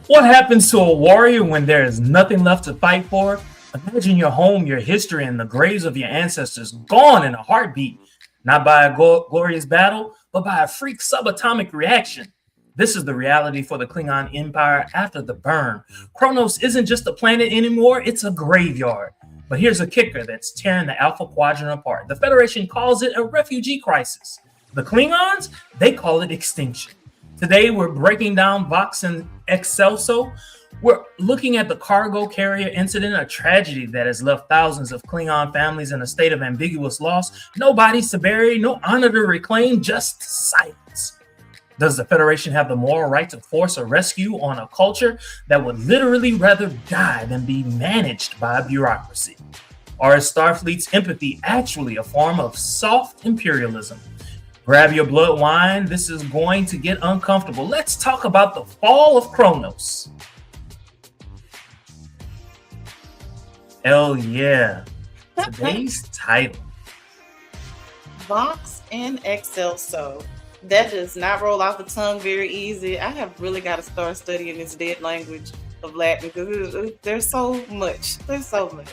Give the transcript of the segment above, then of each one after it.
What happens to a warrior when there is nothing left to fight for? Imagine your home, your history, and the graves of your ancestors gone in a heartbeat, not by a glorious battle, but by a freak subatomic reaction. This is the reality for the Klingon Empire after the burn. Kronos isn't just a planet anymore, it's a graveyard. But here's a kicker that's tearing the Alpha Quadrant apart. The Federation calls it a refugee crisis. The Klingons, they call it extinction. Today, we're breaking down Vox and Excelso. We're looking at the cargo carrier incident, a tragedy that has left thousands of Klingon families in a state of ambiguous loss. No bodies to bury, no honor to reclaim, just silence. Does the Federation have the moral right to force a rescue on a culture that would literally rather die than be managed by a bureaucracy? Or is Starfleet's empathy actually a form of soft imperialism? Grab your blood wine. This is going to get uncomfortable. Let's talk about the fall of Kronos. Hell yeah. Today's title. Vox and Excelso. That does not roll off the tongue very easy. I have really got to start studying this dead language of Latin because there's so much. There's so much.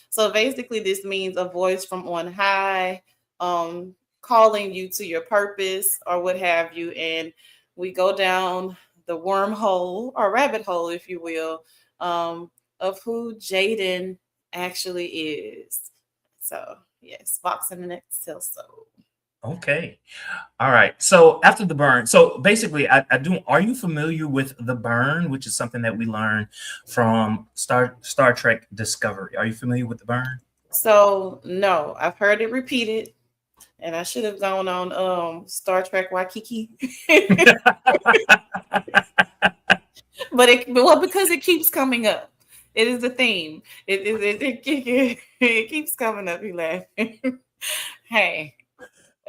So basically this means a voice from on high, calling you to your purpose or what have you. And we go down the wormhole or rabbit hole, if you will, of who Jaden actually is. So yes, Vox and Excelso. Okay. All right. So after the burn, so basically I do, are you familiar with the burn, which is something that we learned from Star Trek Discovery? Are you familiar with the burn? So no, I've heard it repeated. And I should have gone on Star Trek Waikiki. But because it keeps coming up. It is a theme. It keeps coming up. You laughing. Hey,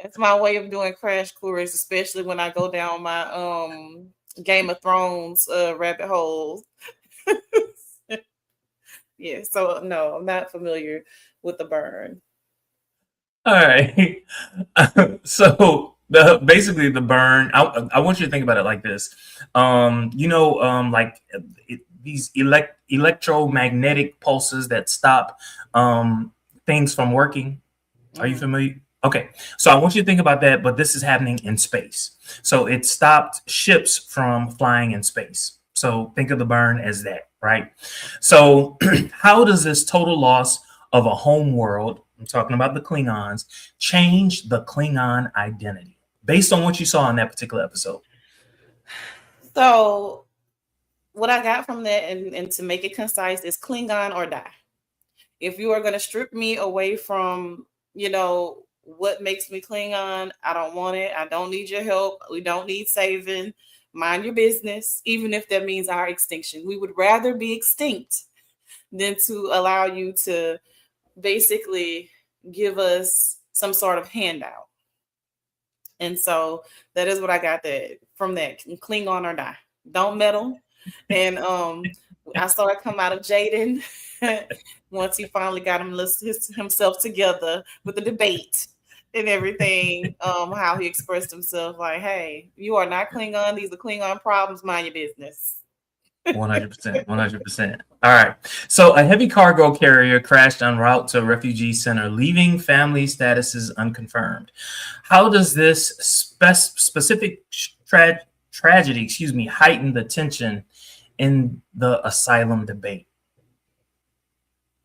that's my way of doing crash course, especially when I go down my Game of Thrones rabbit holes. Yeah, so no, I'm not familiar with the burn. All right. So basically the burn. I want you to think about it like this. These electromagnetic pulses that stop things from working. Are you familiar? Okay, so I want you to think about that, but this is happening in space. So it stopped ships from flying in space. So think of the burn as that, right? So how does this total loss of a home world, I'm talking about the Klingons, change the Klingon identity based on what you saw in that particular episode? So what I got from that, and to make it concise, is Klingon or die. If you are going to strip me away from, what makes me Klingon, I don't want it. I don't need your help. We don't need saving. Mind your business, even if that means our extinction. We would rather be extinct than to allow you to basically give us some sort of handout. And so that is what I got from that. Klingon or die. Don't meddle. And I saw it come out of Jaden once he finally got himself together with the debate and everything, how he expressed himself like, hey, you are not Klingon. These are Klingon problems. Mind your business. 100%. 100%. All right. So a heavy cargo carrier crashed en route to a refugee center, leaving family statuses unconfirmed. How does this specific tragedy, heighten the tension in the asylum debate?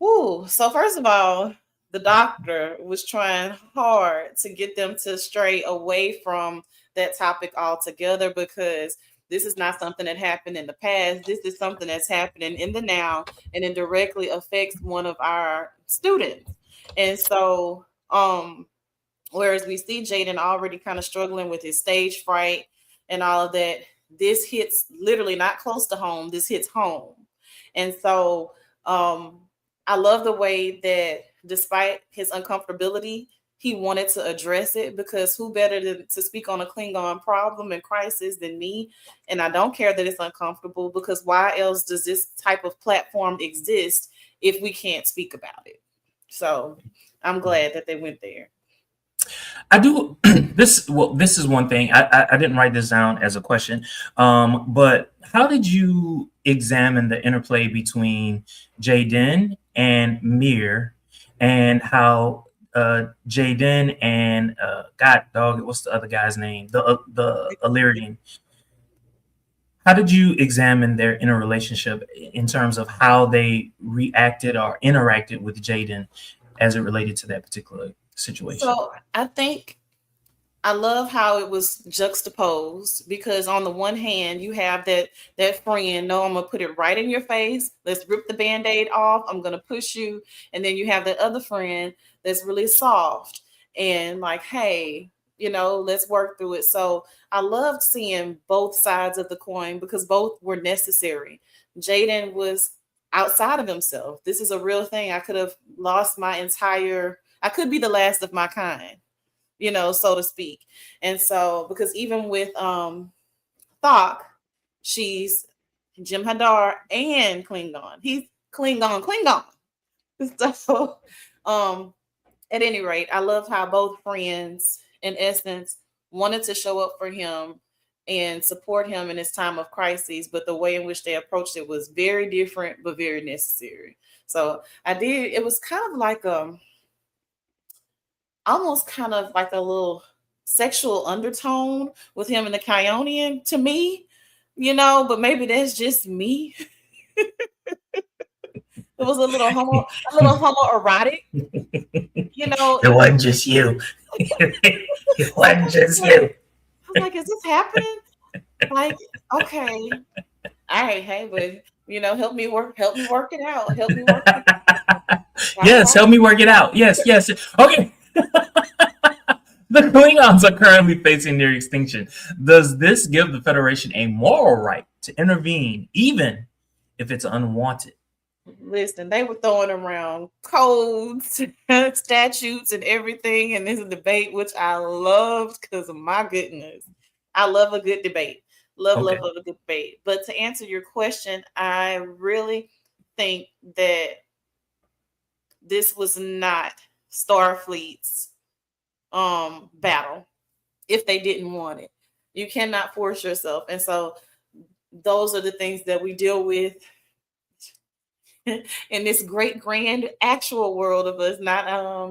Ooh, so first of all, the doctor was trying hard to get them to stray away from that topic altogether, because this is not something that happened in the past. This is something that's happening in the now, and it directly affects one of our students. And so, whereas we see Jaden already kind of struggling with his stage fright and all of that, this hits literally not close to home. This hits home. And so, I love the way that despite his uncomfortability, he wanted to address it, because who better to speak on a Klingon problem and crisis than me? And I don't care that it's uncomfortable, because why else does this type of platform exist if we can't speak about it? So I'm glad that they went there. I do this. Well, this is one thing. I didn't write this down as a question, but how did you examine the interplay between Jaden and Mir, and how Jaden and God dog, what's the other guy's name? The Illyrian. How did you examine their interrelationship in terms of how they reacted or interacted with Jaden as it related to that particular situation? So I think I love how it was juxtaposed because on the one hand, you have that friend, no, I'm gonna put it right in your face. Let's rip the band-aid off. I'm gonna push you. And then you have that other friend that's really soft and like, hey, let's work through it. So I loved seeing both sides of the coin because both were necessary. Jaden was outside of himself. This is a real thing. I could have lost I could be the last of my kind, so to speak. And so, because even with Thok, she's Jim Hadar and Klingon. He's Klingon. So, at any rate, I love how both friends, in essence, wanted to show up for him and support him in his time of crises, but the way in which they approached it was very different, but very necessary. So it was kind of like almost kind of like a little sexual undertone with him and the Kionian to me, but maybe that's just me. It was a little homoerotic, It wasn't just you. It wasn't just you. I was like, is this happening? Like, okay. All right, hey, but help me work it out. Help me work it out. Yes, help me work it out. Yes. Okay. The Klingons are currently facing near extinction. Does this give the Federation a moral right to intervene, even if it's unwanted? Listen, they were throwing around codes, statutes, and everything in this debate, which I loved because, my goodness, I love a good debate. Love a good debate. But to answer your question, I really think that this was not Starfleet's battle if they didn't want it. You cannot force yourself. And so those are the things that we deal with in this great grand actual world of us, not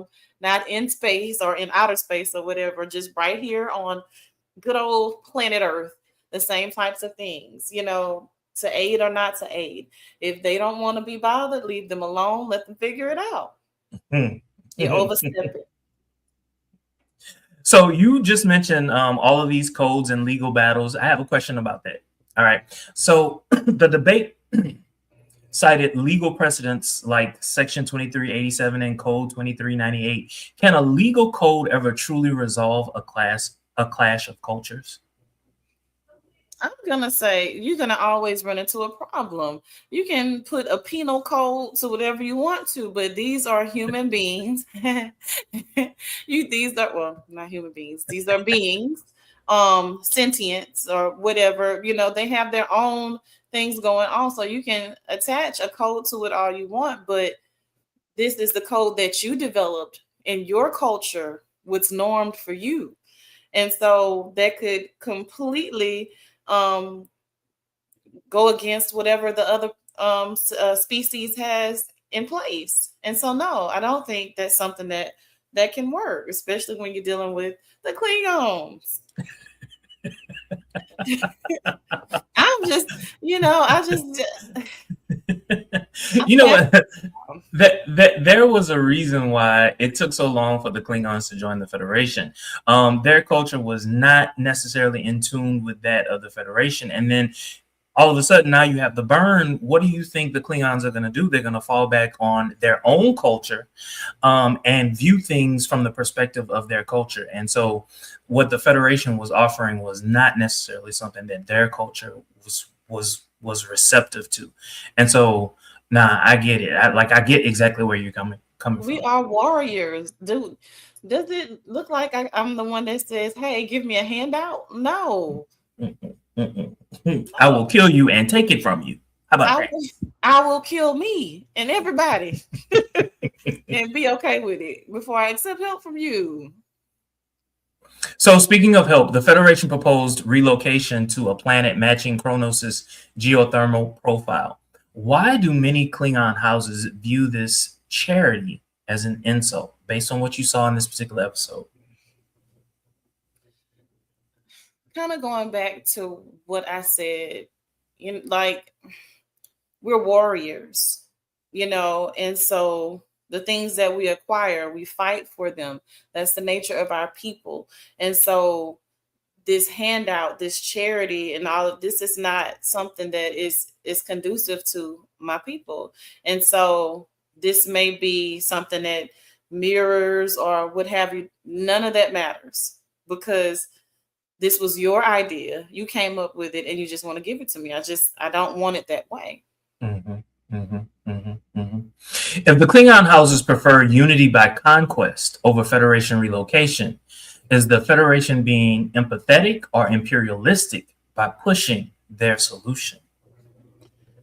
in space or in outer space or whatever, just right here on good old planet Earth. The same types of things, to aid or not to aid. If they don't want to be bothered, leave them alone. Let them figure it out. You overstep it. So you just mentioned all of these codes and legal battles. I have a question about that. All right. So the debate cited legal precedents like Section 2387 and Code 2398. Can a legal code ever truly resolve a clash of cultures? I'm going to say you're going to always run into a problem. You can put a penal code to whatever you want to, but these are human beings. These are, not human beings. These are beings, sentience or whatever. They have their own things going on. So you can attach a code to it all you want, but this is the code that you developed in your culture, what's normed for you. And so that could completely go against whatever the other species has in place. And so, no, I don't think that's something that can work, especially when you're dealing with the Klingons. I'm just, what? That there was a reason why it took so long for the Klingons to join the Federation. Their culture was not necessarily in tune with that of the Federation, and then all of a sudden now you have the burn. What do you think the Klingons are going to do? They're going to fall back on their own culture and view things from the perspective of their culture. And so what the Federation was offering was not necessarily something that their culture was receptive to. And so I get it. I get exactly where you're coming from. We are warriors, dude. Does it look like I'm the one that says, hey, give me a handout? No. I will kill you and take it from you. How about that? I will kill me and everybody and be okay with it before I accept help from you. So, speaking of help, the Federation proposed relocation to a planet matching Kronos' geothermal profile. Why do many Klingon houses view this charity as an insult, based on what you saw in this particular episode? Kind of going back to what I said, like we're warriors, and so the things that we acquire, we fight for them. That's the nature of our people. And so this handout, this charity, and all of this is not something that is conducive to my people. And so this may be something that mirrors or what have you. None of that matters because this was your idea. You came up with it and you just want to give it to me. I don't want it that way. Mm-hmm, mm-hmm, mm-hmm, mm-hmm. If the Klingon houses prefer unity by conquest over Federation relocation, is the Federation being empathetic or imperialistic by pushing their solution?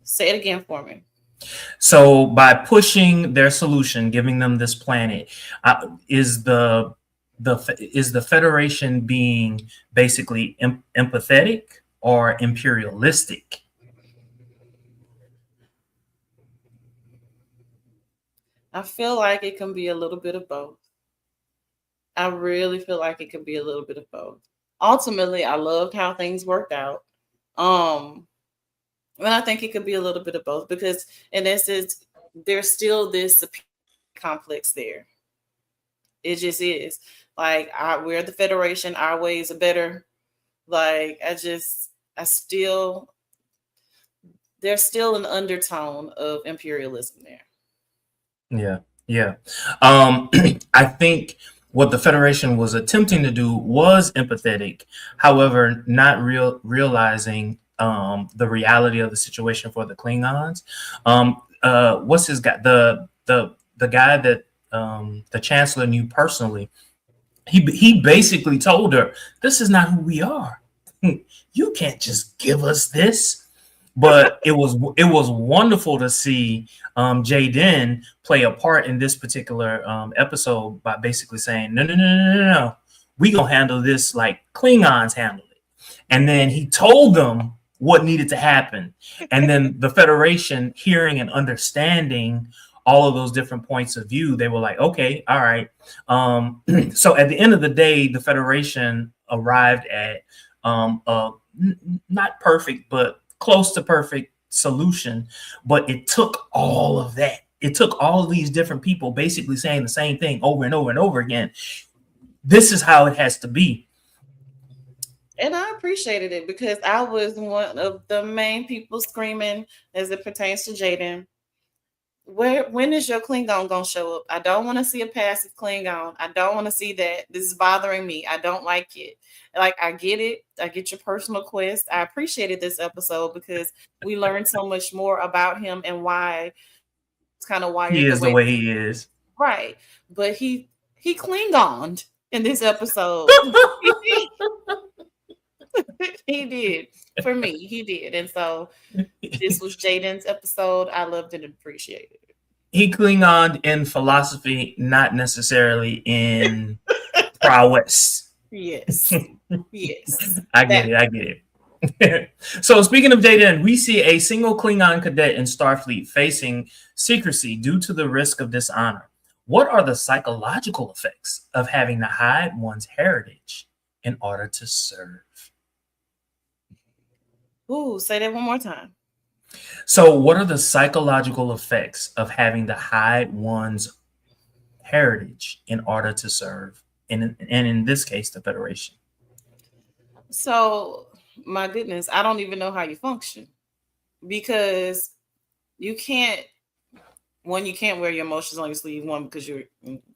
Say it again for me. So, by pushing their solution, giving them this planet, is the Federation being basically empathetic or imperialistic? I feel like it can be a little bit of both. I really feel like it could be a little bit of both. Ultimately, I loved how things worked out. And I think it could be a little bit of both because in essence, there's still this complex there. It just is. Like we're the Federation, our ways are better. Like there's still an undertone of imperialism there. Yeah. I think what the Federation was attempting to do was empathetic, however, not realizing the reality of the situation for the Klingons. What's his guy? The guy that the Chancellor knew personally. He basically told her, "This is not who we are. You can't just give us this." But it was wonderful to see Jaden play a part in this particular episode by basically saying, no, we gonna handle this like Klingons handle it. And then he told them what needed to happen. And then the Federation, hearing and understanding all of those different points of view, they were like, okay, all right. So at the end of the day, the Federation arrived at not perfect, but close to perfect solution. But it took all of that. It took all of these different people basically saying the same thing over and over and over again. This is how it has to be. And I appreciated it because I was one of the main people screaming as it pertains to Jaden. When is your Klingon gonna show up? I don't want to see a passive Klingon. I don't want to see that. This is bothering me. I don't like it. Like, I get it. I get your personal quest. I appreciated this episode because we learned so much more about him and why it's kind of wired he is the way he is. Right. But he Klingoned in this episode. He did. For me, he did. And so this was Jaden's episode. I loved it and appreciated it. He Klingoned in philosophy, not necessarily in prowess. Yes. Yes. I get it. So speaking of Jaden, we see a single Klingon cadet in Starfleet facing secrecy due to the risk of dishonor. What are the psychological effects of having to hide one's heritage in order to serve? Ooh, say that one more time. So what are the psychological effects of having to hide one's heritage in order to serve, and in this case, the Federation? So, my goodness, I don't even know how you function because you can't wear your emotions on your sleeve, one, because you're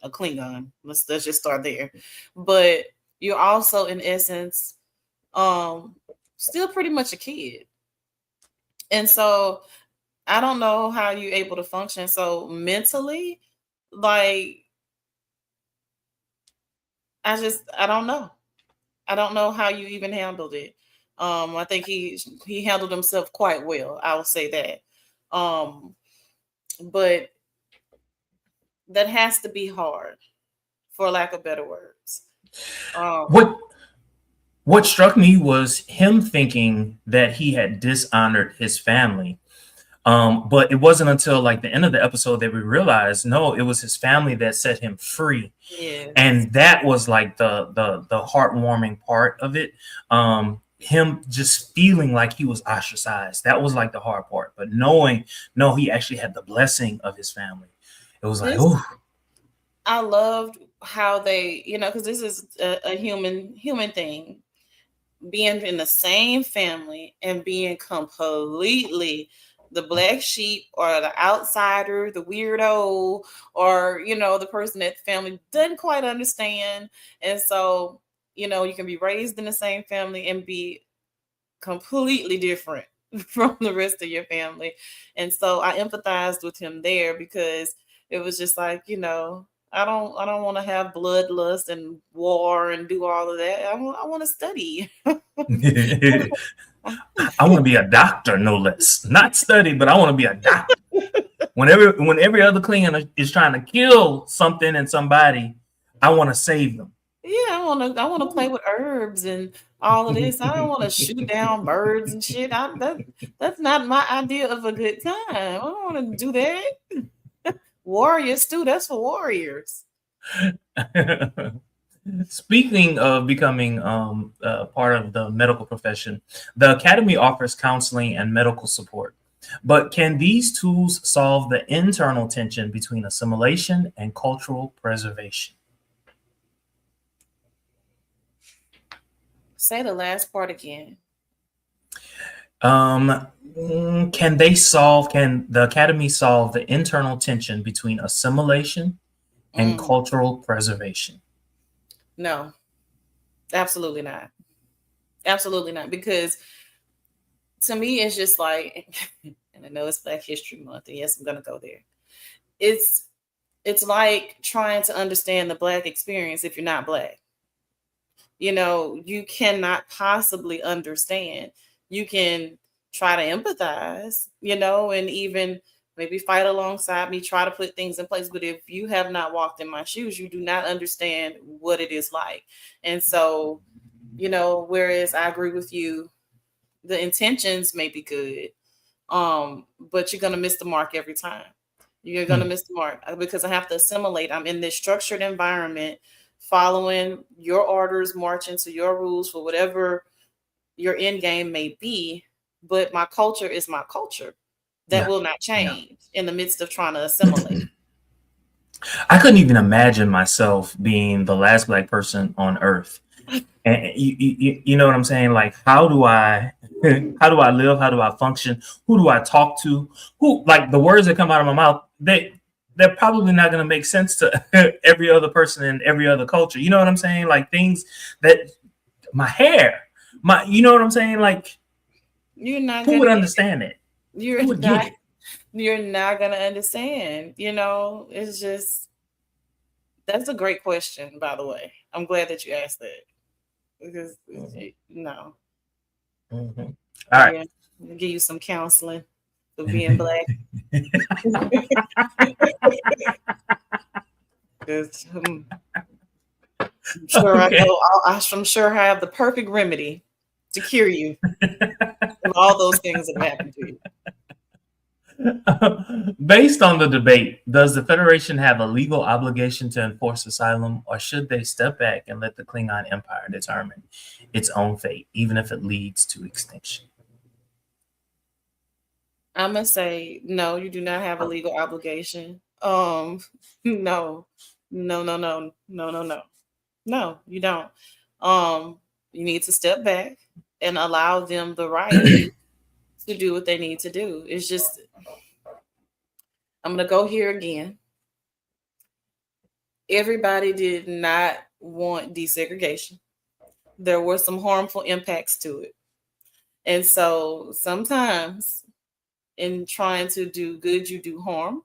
a Klingon. Let's just start there. But you're also, in essence, still pretty much a kid. And so I don't know how you're able to function. So mentally, like, I don't know. I don't know how you even handled it. I think he handled himself quite well. I will say that. But that has to be hard, for lack of better words. What what struck me was him thinking that he had dishonored his family. But it wasn't until like the end of the episode that we realized, no, it was his family that set him free. Yes. And that was like the heartwarming part of it. Him just feeling like he was ostracized. That was like the hard part. But knowing, no, he actually had the blessing of his family. It was like, oh. I loved how they, because this is a human thing, being in the same family and being completely the black sheep or the outsider, the weirdo, or the person that the family doesn't quite understand. And so, you can be raised in the same family and be completely different from the rest of your family. And so I empathized with him there, because it was just like, I don't want to have bloodlust and war and do all of that. I want to study. I want to be a doctor, no less. Not study, but I want to be a doctor. When every other Klingon is trying to kill something and somebody, I want to save them. Yeah, I want to play with herbs and all of this. I don't want to shoot down birds and shit. That's not my idea of a good time. I don't want to do that. Warriors too. That's for warriors. Speaking of becoming part of the medical profession, the Academy offers counseling and medical support. But can these tools solve the internal tension between assimilation and cultural preservation? Say the last part again. Can the Academy solve the internal tension between assimilation and cultural preservation? No, absolutely not. Absolutely not. Because to me, it's just like, and I know it's Black History Month, and yes, I'm going to go there. It's like trying to understand the Black experience if you're not Black. You cannot possibly understand. You can try to empathize, and even maybe fight alongside me, try to put things in place. But if you have not walked in my shoes, you do not understand what it is like. And so, whereas I agree with you, the intentions may be good, but you're going to miss the mark every time. You're going to miss the mark because I have to assimilate. I'm in this structured environment, following your orders, marching to your rules for whatever your end game may be. But my culture is my culture. That will not change in the midst of trying to assimilate. I couldn't even imagine myself being the last Black person on Earth. And you know what I'm saying? Like, how do I live? How do I function? Who do I talk to? Who, like, the words that come out of my mouth, they're probably not going to make sense to every other person in every other culture. You know what I'm saying? Like, things that my hair, you know what I'm saying? Like, who would understand it? You're not going to understand. It's just, that's a great question, by the way. I'm glad that you asked that. Because, no. Mm-hmm. All right. Yeah, I'll give you some counseling for being Black. I'm sure I have the perfect remedy to cure you from all those things that happened to you. Based on the debate, does the Federation have a legal obligation to enforce asylum, or should they step back and let the Klingon Empire determine its own fate, even if it leads to extinction? I'm gonna say no. You do not have a legal obligation. No, no, you don't. You need to step back and allow them the right to do what they need to do. It's just, I'm going to go here again. Everybody did not want desegregation. There were some harmful impacts to it. And so sometimes in trying to do good, you do harm.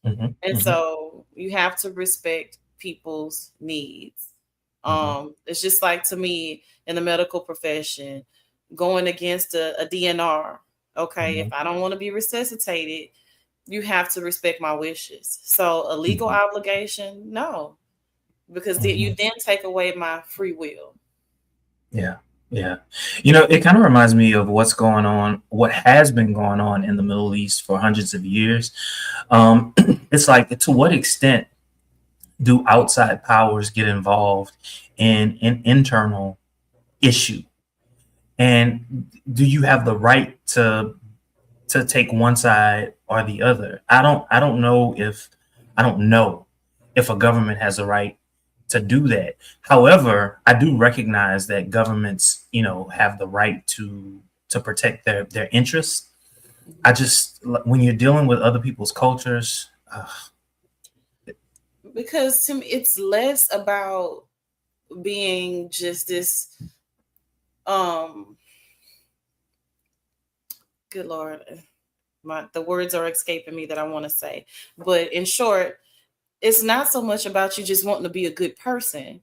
And so you have to respect people's needs. It's just like, to me, in the medical profession, going against a DNR. Okay, if I don't want to be resuscitated, you have to respect my wishes. So a legal obligation, no. because you then take away my free will. Yeah. Yeah. It kind of reminds me of what has been going on in the Middle East for hundreds of years. It's like, to what extent do outside powers get involved in an internal issue? And do you have the right to take one side or the other? I don't know if a government has a right to do that. However, I do recognize that governments, have the right to protect their interests. I just, when you're dealing with other people's cultures, because to me, it's less about being just this. Good Lord, the words are escaping me that I want to say. But in short, it's not so much about you just wanting to be a good person.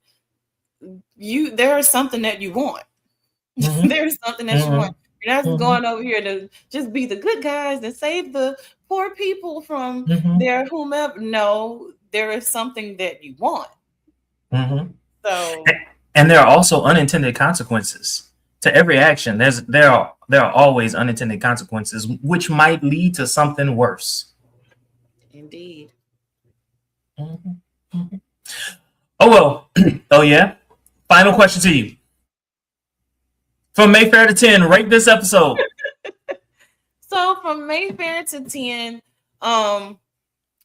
There is something that you want. Mm-hmm. There's something that you want. You're not just going over here to just be the good guys and save the poor people from their whomever. No, there is something that you want. So, and there are also unintended consequences to every action. There are always unintended consequences, which might lead to something worse. Indeed. Oh well. Oh yeah. Final question to you. From Mayfair to 10, rate this episode. So from Mayfair to 10, I'm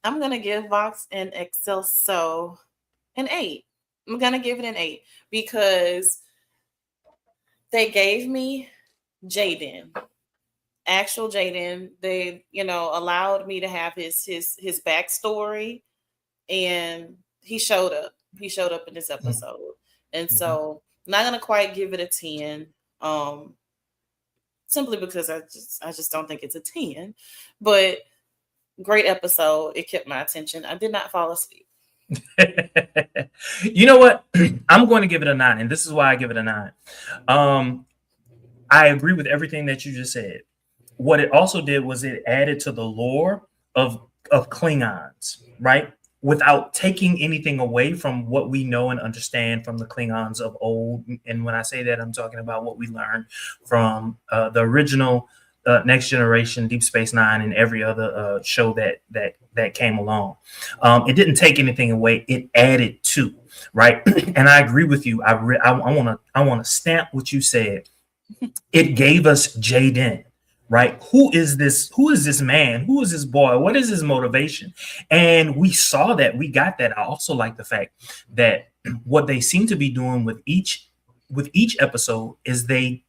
gonna give Vox and Excelso an 8. I'm gonna give it an 8 because they gave me Jaden, actual Jaden. They, allowed me to have his backstory, and he showed up. He showed up in this episode, and so I'm not gonna quite give it a 10. Simply because I just don't think it's a 10, but great episode. It kept my attention. I did not fall asleep. You know what? I'm going to give it a 9, and this is why I give it a 9. I agree with everything that you just said. What it also did was it added to the lore of Klingons, right? Without taking anything away from what we know and understand from the Klingons of old. And when I say that, I'm talking about what we learned from the original Next Generation, Deep Space Nine, and every other show that came along. It didn't take anything away; it added to, right? And I agree with you. I want to stamp what you said. It gave us Jaden. Right? Who is this man? Who is this boy? What is his motivation? And we saw that. We got that. I also like the fact that what they seem to be doing with each episode is they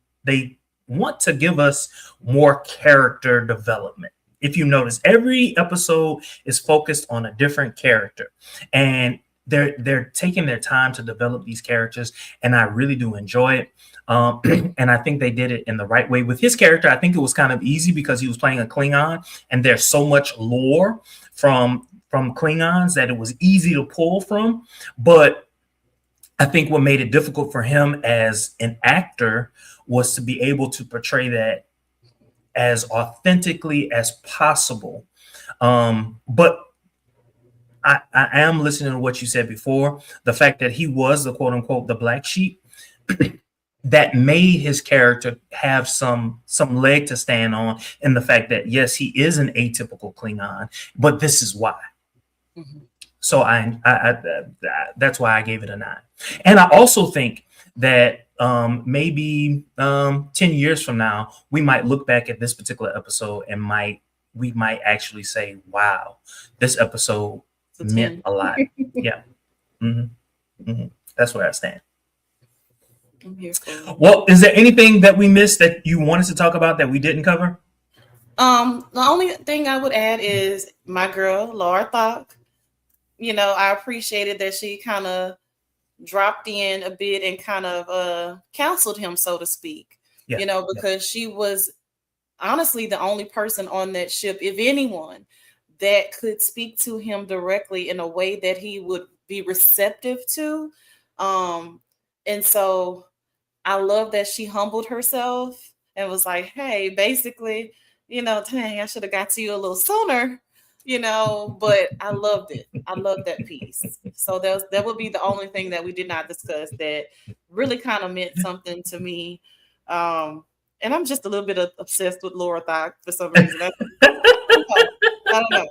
want to give us more character development. If you notice, every episode is focused on a different character, and they're taking their time to develop these characters, and I really do enjoy it. And I think they did it in the right way. With his character, I think it was kind of easy because he was playing a Klingon, and there's so much lore from Klingons that it was easy to pull from. But I think what made it difficult for him as an actor was to be able to portray that as authentically as possible. But I am listening to what you said before. The fact that he was the quote unquote the black sheep, that made his character have some leg to stand on, in the fact that yes, he is an atypical Klingon, but this is why. So I that's why I gave it a 9. And I also think that maybe 10 years from now, we might look back at this particular episode and we might actually say, wow, this episode meant a lot. Yeah. That's where I stand. I'm here for it. Well, is there anything that we missed that you wanted to talk about that we didn't cover? The only thing I would add is my girl, Laura Thok. I appreciated that she kind of dropped in a bit and kind of counseled him, so to speak. Yeah. Because she was honestly the only person on that ship, if anyone, that could speak to him directly in a way that he would be receptive to. And so I love that she humbled herself and was like, hey, basically, dang, I should have got to you a little sooner. you know, but I loved it. I loved that piece. So that would be the only thing that we did not discuss that really kind of meant something to me. And I'm just a little bit obsessed with Laura Thach for some reason. I don't know.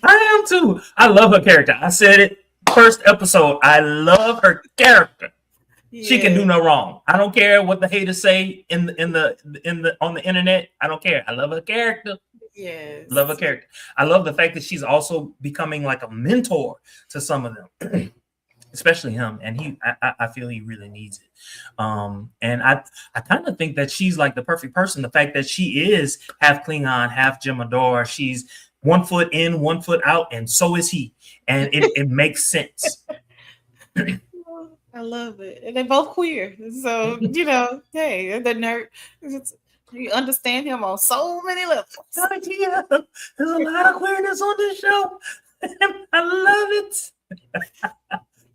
I am too. I love her character. I said it first episode. I love her character. Yeah. She can do no wrong. I don't care what the haters say in the on the internet. I don't care. I love her character. Yes. Love her character. I love the fact that she's also becoming like a mentor to some of them. Especially him, and I feel he really needs it. And I kind of think that she's like the perfect person. The fact that she is half Klingon, half Jemador. She's 1 foot in, 1 foot out, and so is he. And it makes sense. I love it. And they're both queer. So, you know, hey, the nerd. You understand him on so many levels. Yeah, there's a lot of queerness on this show. I love it.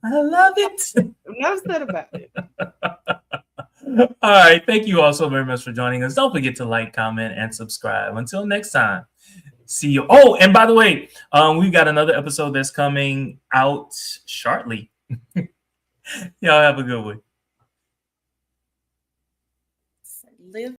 I love it. Enough said about it. All right. Thank you all so very much for joining us. Don't forget to like, comment, and subscribe. Until next time. See you. Oh, and by the way, we've got another episode that's coming out shortly. Y'all have a good one. Live